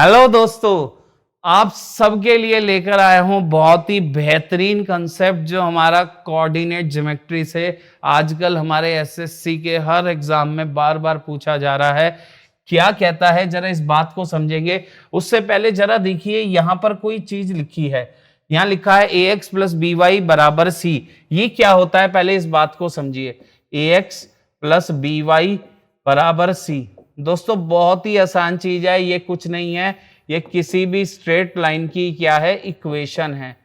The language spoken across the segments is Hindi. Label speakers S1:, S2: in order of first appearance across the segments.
S1: हेलो दोस्तों, आप सबके लिए लेकर आया हूं बहुत ही बेहतरीन कंसेप्ट जो हमारा कोऑर्डिनेट ज्योमेट्री से आजकल हमारे एसएससी के हर एग्जाम में बार बार पूछा जा रहा है। क्या कहता है जरा इस बात को समझेंगे। उससे पहले जरा देखिए यहां पर कोई चीज लिखी है, यहां लिखा है ax प्लस बी वाई बराबर सी। ये क्या होता है पहले इस बात को समझिए। ax प्लस बी वाई बराबर सी। दोस्तों बहुत ही आसान चीज है, ये कुछ नहीं है, ये किसी भी स्ट्रेट लाइन की क्या है, इक्वेशन है।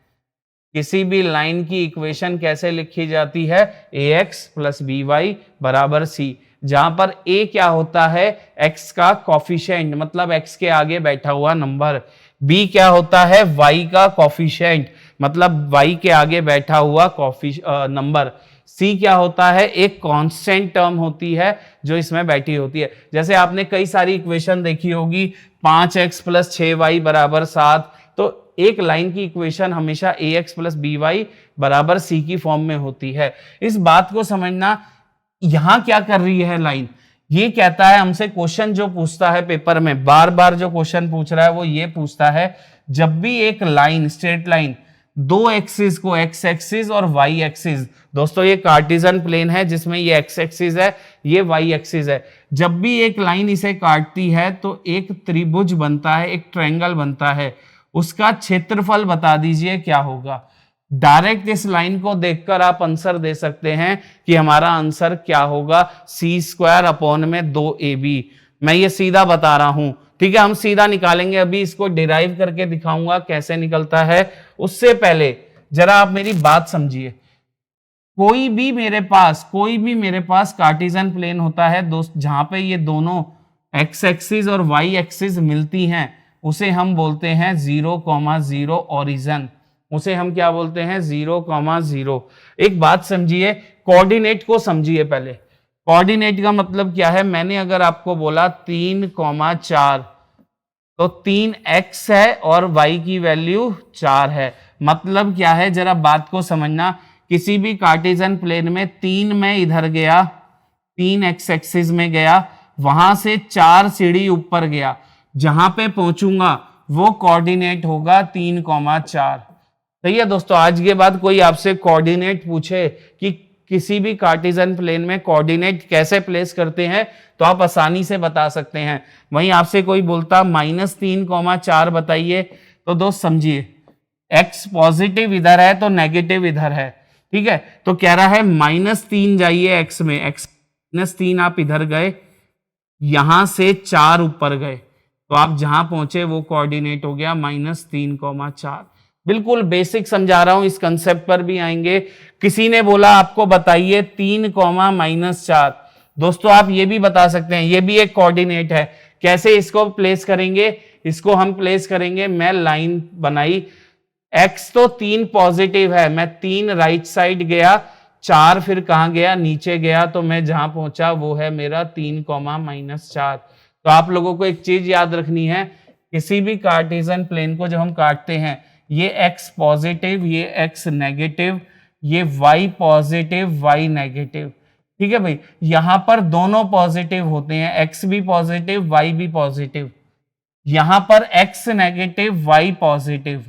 S1: किसी भी लाइन की इक्वेशन कैसे लिखी जाती है, ax प्लस बी वाई बराबर सी, जहां पर a क्या होता है, x का कॉफिशिएंट मतलब x के आगे बैठा हुआ नंबर, b क्या होता है, y का कॉफिशिएंट मतलब y के आगे बैठा हुआ नंबर, सी क्या होता है, एक कांस्टेंट टर्म होती है जो इसमें बैठी होती है। जैसे आपने कई सारी इक्वेशन देखी होगी, 5x प्लस 6y बराबर 7, तो एक लाइन की इक्वेशन हमेशा ax प्लस बी वाई बराबर सी की फॉर्म में होती है। इस बात को समझना, यहां क्या कर रही है लाइन, ये कहता है हमसे, क्वेश्चन जो पूछता है पेपर में बार बार जो क्वेश्चन पूछ रहा है वो ये पूछता है, जब भी एक लाइन स्ट्रेट लाइन दो एक्सिस को, एक्स एक्सिस और वाई एक्सिस, दोस्तों ये कार्टेशियन प्लेन है जिसमें ये एक्स एक्सिस है, ये वाई एक्सिस है, जब भी एक लाइन इसे काटती है तो एक त्रिभुज बनता है, एक ट्रायंगल बनता है, उसका क्षेत्रफल बता दीजिए क्या होगा। डायरेक्ट इस लाइन को देखकर आप आंसर दे सकते हैं कि हमारा आंसर क्या होगा, सी स्क्वायर अपॉन में 2ab। मैं ये सीधा बता रहा हूं, ठीक है, हम सीधा निकालेंगे, अभी इसको डिराइव करके दिखाऊंगा कैसे निकलता है। उससे पहले जरा आप मेरी बात समझिए। कोई भी मेरे पास कार्टेशियन प्लेन होता है दोस्त, जहां पे ये दोनों एक्स एक्सिस और वाई एक्सिस मिलती हैं, उसे हम बोलते हैं 0,0 ओरिजिन। उसे हम क्या बोलते हैं, 0,0। एक बात समझिए, कोऑर्डिनेट को समझिए पहले। कोऑर्डिनेट का मतलब क्या है, मैंने अगर आपको बोला 3,4, तो 3x है और y की वैल्यू 4 है। मतलब क्या है, जरा बात को समझना, किसी भी कार्टेशियन प्लेन में 3 में इधर गया, 3 एक्स एक्सिस में गया, वहां से 4 सीढ़ी ऊपर गया, जहां पे पहुंचूंगा वो कोऑर्डिनेट होगा 3,4। सही है दोस्तों। आज के बाद कोई आपसे कोऑर्डिनेट पूछे कि किसी भी कार्टेशियन प्लेन में कोऑर्डिनेट कैसे प्लेस करते हैं, तो आप आसानी से बता सकते हैं। वहीं आपसे कोई बोलता -3,4 बताइए, तो दोस्त समझिए, x पॉजिटिव इधर है तो नेगेटिव इधर है, ठीक है, तो कह रहा है -3 जाइए x में, x -3 आप इधर गए, यहां से 4 ऊपर गए, तो आप जहां पहुंचे वो कोऑर्डिनेट हो गया -3,4। बिल्कुल बेसिक समझा रहा हूं, इस कंसेप्ट पर भी आएंगे। किसी ने बोला आपको बताइए 3,-4, दोस्तों आप ये भी बता सकते हैं, ये भी एक कोऑर्डिनेट है। कैसे इसको प्लेस करेंगे, इसको हम प्लेस करेंगे, मैं लाइन बनाई, x तो 3 पॉजिटिव है, मैं 3 राइट साइड गया, 4 फिर कहां गया, नीचे गया, तो मैं जहां पहुंचा वो है मेरा 3,-4। तो आप लोगों को एक चीज याद रखनी है, किसी भी कार्टेशियन प्लेन को जब हम काटते हैं, ये x पॉजिटिव, ये x नेगेटिव, ये y पॉजिटिव, y नेगेटिव, ठीक है भाई, यहां पर दोनों पॉजिटिव होते हैं, x भी पॉजिटिव, y भी पॉजिटिव, यहां पर x नेगेटिव, y पॉजिटिव,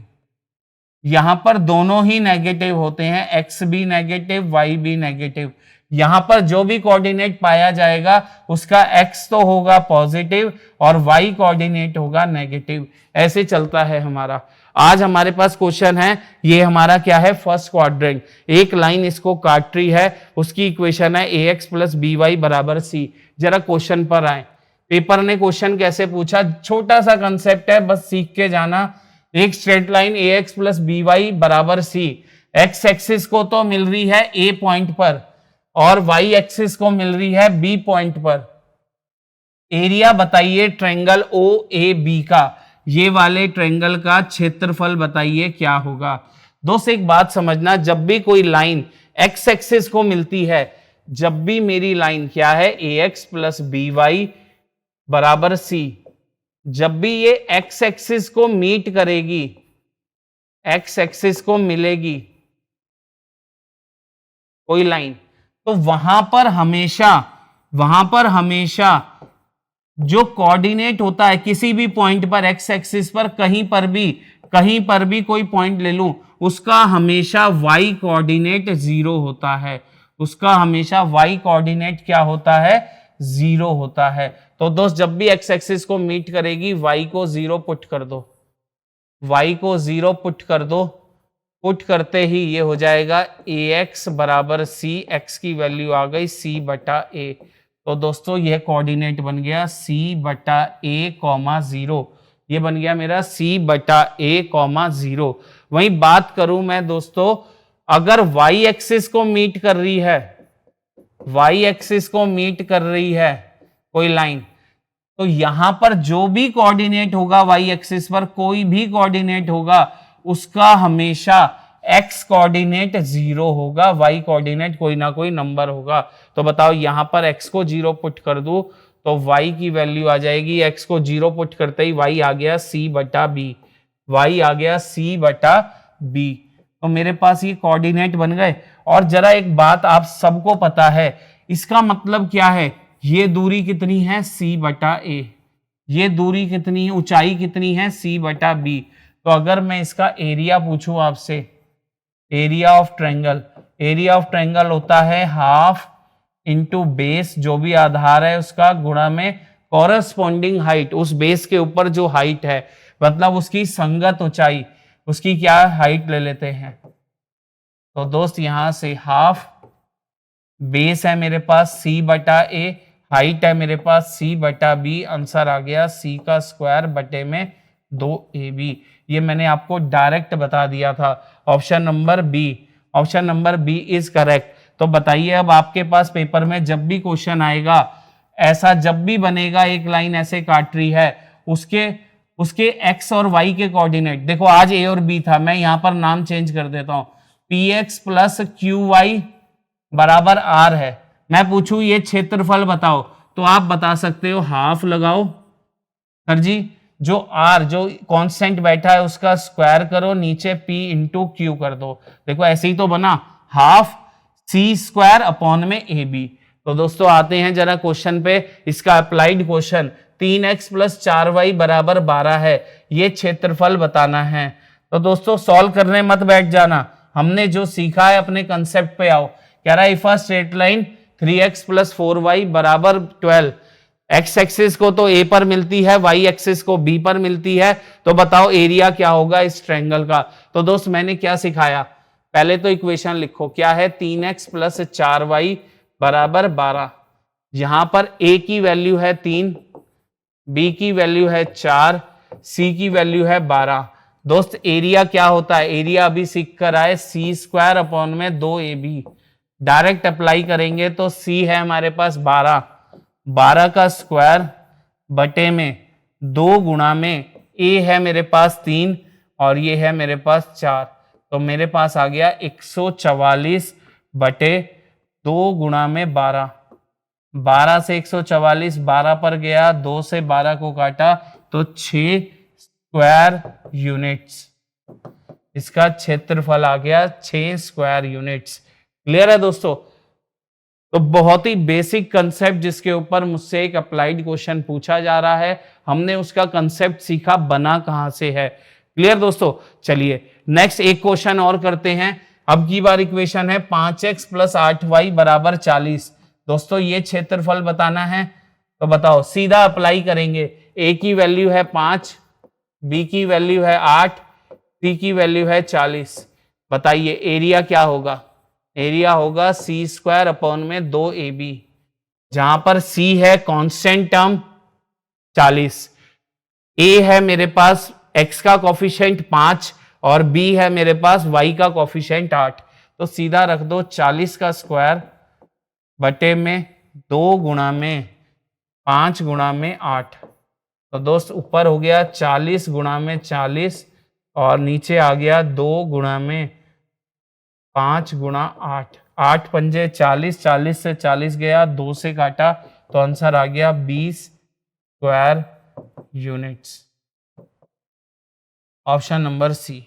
S1: यहां पर दोनों ही नेगेटिव होते हैं, x भी नेगेटिव, y भी नेगेटिव। यहां पर जो भी कोऑर्डिनेट पाया जाएगा उसका x तो होगा पॉजिटिव और y कोऑर्डिनेट होगा नेगेटिव। ऐसे चलता है हमारा। आज हमारे पास क्वेश्चन है, ये हमारा क्या है, फर्स्ट क्वाड्रेंट, एक लाइन इसको काट रही है, उसकी इक्वेशन है ax प्लस बी वाई बराबर सी। जरा क्वेश्चन पर आए, पेपर ने क्वेश्चन कैसे पूछा, छोटा सा कंसेप्ट है, बस सीख के जाना। एक straight line ax plus B Y बराबर सी, एक्स एक्सिस को तो मिल रही है a पॉइंट पर और y एक्सिस को मिल रही है b पॉइंट पर। एरिया बताइए ट्रायंगल OAB का, ये वाले ट्रायंगल का क्षेत्रफल बताइए क्या होगा। दोस्त एक बात समझना, जब भी कोई लाइन x एक्सिस को मिलती है, जब भी मेरी लाइन क्या है, ax प्लस बी वाई बराबर सी, जब भी ये x एक्सिस को मीट करेगी, x एक्सिस को मिलेगी कोई लाइन, तो वहां पर हमेशा जो कोऑर्डिनेट होता है किसी भी पॉइंट पर एक्स एक्सिस पर कहीं पर भी कोई पॉइंट ले लूं, उसका हमेशा वाई कोऑर्डिनेट 0 होता है। उसका हमेशा वाई कोऑर्डिनेट क्या होता है? 0 होता है। तो दोस्त जब भी एक्स एक्सिस को मीट करेगी वाई को 0 पुट कर दो, वाई को 0 पुट कर दो। पुट करते ही ये हो जाएगा ए एक्स बराबर सी, एक्स की वैल्यू आ गई सी बटा ए। तो दोस्तों यह कोऑर्डिनेट बन गया सी बटा ए कॉमा 0, ये बन गया मेरा सी बटा ए कॉमा 0। वहीं बात करूं मैं दोस्तों, अगर वाई एक्सिस को मीट कर रही है, वाई एक्सिस को मीट कर रही है कोई लाइन, तो यहां पर जो भी कोऑर्डिनेट होगा वाई एक्सिस पर, कोई भी कोऑर्डिनेट होगा, उसका हमेशा एक्स कोऑर्डिनेट 0 होगा, वाई कोऑर्डिनेट कोई ना कोई नंबर होगा। तो बताओ यहां पर एक्स को 0 पुट कर दूं तो वाई की वैल्यू आ जाएगी, एक्स को 0 पुट करते ही वाई आ गया सी बटा बी, वाई आ गया सी बटा बी। तो मेरे पास ये कोऑर्डिनेट बन गए। और जरा एक बात आप सबको पता है, इसका मतलब क्या है? ये दूरी कितनी है? सी बटा ए। ये दूरी कितनी, ऊंचाई कितनी है? सी बटा बी। तो अगर मैं इसका एरिया पूछूं आपसे, area of triangle, area of triangle होता है हाफ इंटू बेस, जो भी आधार है उसका, गुणा में कॉरस्पॉन्डिंग हाइट, उस बेस के ऊपर जो हाइट है, मतलब उसकी संगत ऊंचाई, उसकी क्या हाइट ले लेते हैं। तो दोस्त यहां से हाफ, बेस है मेरे पास सी बटा ए, हाइट है मेरे पास सी बटा बी, आंसर आ गया सी का स्क्वायर बटे में 2ab। ये मैंने आपको डायरेक्ट बता दिया था। Option number B, option number B is correct. तो बताइए अब आपके पास पेपर में जब भी क्वेश्चन आएगा, ऐसा जब भी बनेगा एक लाइन ऐसे काट रही है, उसके एक्स और वाई के कोऑर्डिनेट, देखो आज ए और बी था, मैं यहां पर नाम चेंज कर देता हूं, P X plus Q Y बराबर आर है। मैं पूछूं ये क्षेत्रफल बताओ, तो आप बता सकते हो हाफ लगाओ सर जी, जो आर जो कांस्टेंट बैठा है उसका स्क्वायर करो, नीचे पी इंटू क्यू कर दो। देखो ऐसे ही तो बना, हाफ सी स्क्वायर अपॉन में ए बी। तो दोस्तों आते हैं जरा क्वेश्चन पे, इसका applied question, 3x plus 4y बराबर 12 है, ये क्षेत्रफल बताना है। तो दोस्तों सॉल्व करने मत बैठ जाना, हमने जो सीखा है अपने कंसेप्ट पे आओ। कह रहा है if a straight line 3x plus 4y बराबर 12, एक्स एक्सिस को तो ए पर मिलती है, वाई एक्सिस को बी पर मिलती है, तो बताओ एरिया क्या होगा इस ट्रायंगल का। तो दोस्त मैंने क्या सिखाया, पहले तो इक्वेशन लिखो, क्या है 3x प्लस 4y बराबर 12। यहां पर a की वैल्यू है 3, b की वैल्यू है 4, c की वैल्यू है 12। दोस्त एरिया क्या होता है? एरिया अभी सीख कर आए, सी स्क्वायर अपॉन में 2ab। डायरेक्ट अप्लाई करेंगे तो c है हमारे पास 12, 12 का स्क्वायर बटे में 2 गुणा में a है मेरे पास 3 और ये है मेरे पास 4, तो मेरे पास आ गया 144 बटे 2 गुणा में 12। 12 से 144, 12 पर गया, 2 से 12 को काटा तो 6 स्क्वायर यूनिट्स, इसका क्षेत्रफल आ गया 6 स्क्वायर यूनिट्स। क्लियर है दोस्तों? तो बहुत ही बेसिक कंसेप्ट जिसके ऊपर मुझसे एक अप्लाइड क्वेश्चन पूछा जा रहा है, हमने उसका कंसेप्ट सीखा, बना कहां से है। क्लियर दोस्तों? चलिए नेक्स्ट एक क्वेश्चन और करते हैं। अब की बार इक्वेशन है 5x प्लस 8y बराबर 40। दोस्तों ये क्षेत्रफल बताना है, तो बताओ, सीधा अप्लाई करेंगे। a की वैल्यू है 5, b की वैल्यू है 8, c की वैल्यू है 40। बताइए एरिया क्या होगा? एरिया होगा सी स्क्वायर अपॉन में 2ab, जहां पर c है कांस्टेंट टर्म 40, a है मेरे पास x का कोफिशिएंट 5 और b है मेरे पास y का कोफिशिएंट 8। तो सीधा रख दो 40 का स्क्वायर बटे में 2 गुणा में 5 गुणा में 8। तो दोस्त ऊपर हो गया 40 गुणा में 40 और नीचे आ गया 2 गुणा में 5 गुणा 8, 8 पंजे 40, 40 से 40 गया, 2 से काटा तो आंसर आ गया 20 square units. Option number C,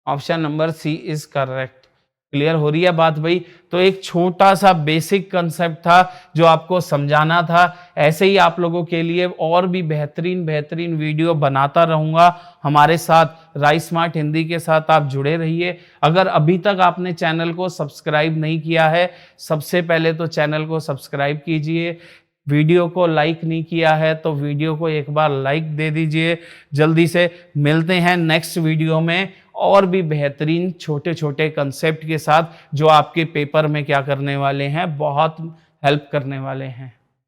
S1: option number C is correct. Clear हो रही है बात भाई? तो एक छोटा सा बेसिक कंसेप्ट था जो आपको समझाना था। ऐसे ही आप लोगों के लिए और भी बेहतरीन बेहतरीन वीडियो बनाता रहूंगा। हमारे साथ राइस स्मार्ट हिंदी के साथ आप जुड़े रहिए। अगर अभी तक आपने चैनल को सब्सक्राइब नहीं किया है, सबसे पहले तो चैनल को सब्सक्राइब कीजिए। वीडियो को लाइक नहीं किया है तो वीडियो को एक बार लाइक दे दीजिए। जल्दी से मिलते हैं नेक्स्ट वीडियो में और भी बेहतरीन छोटे छोटे कंसेप्ट के साथ जो आपके पेपर में क्या करने वाले हैं, बहुत हेल्प करने वाले हैं।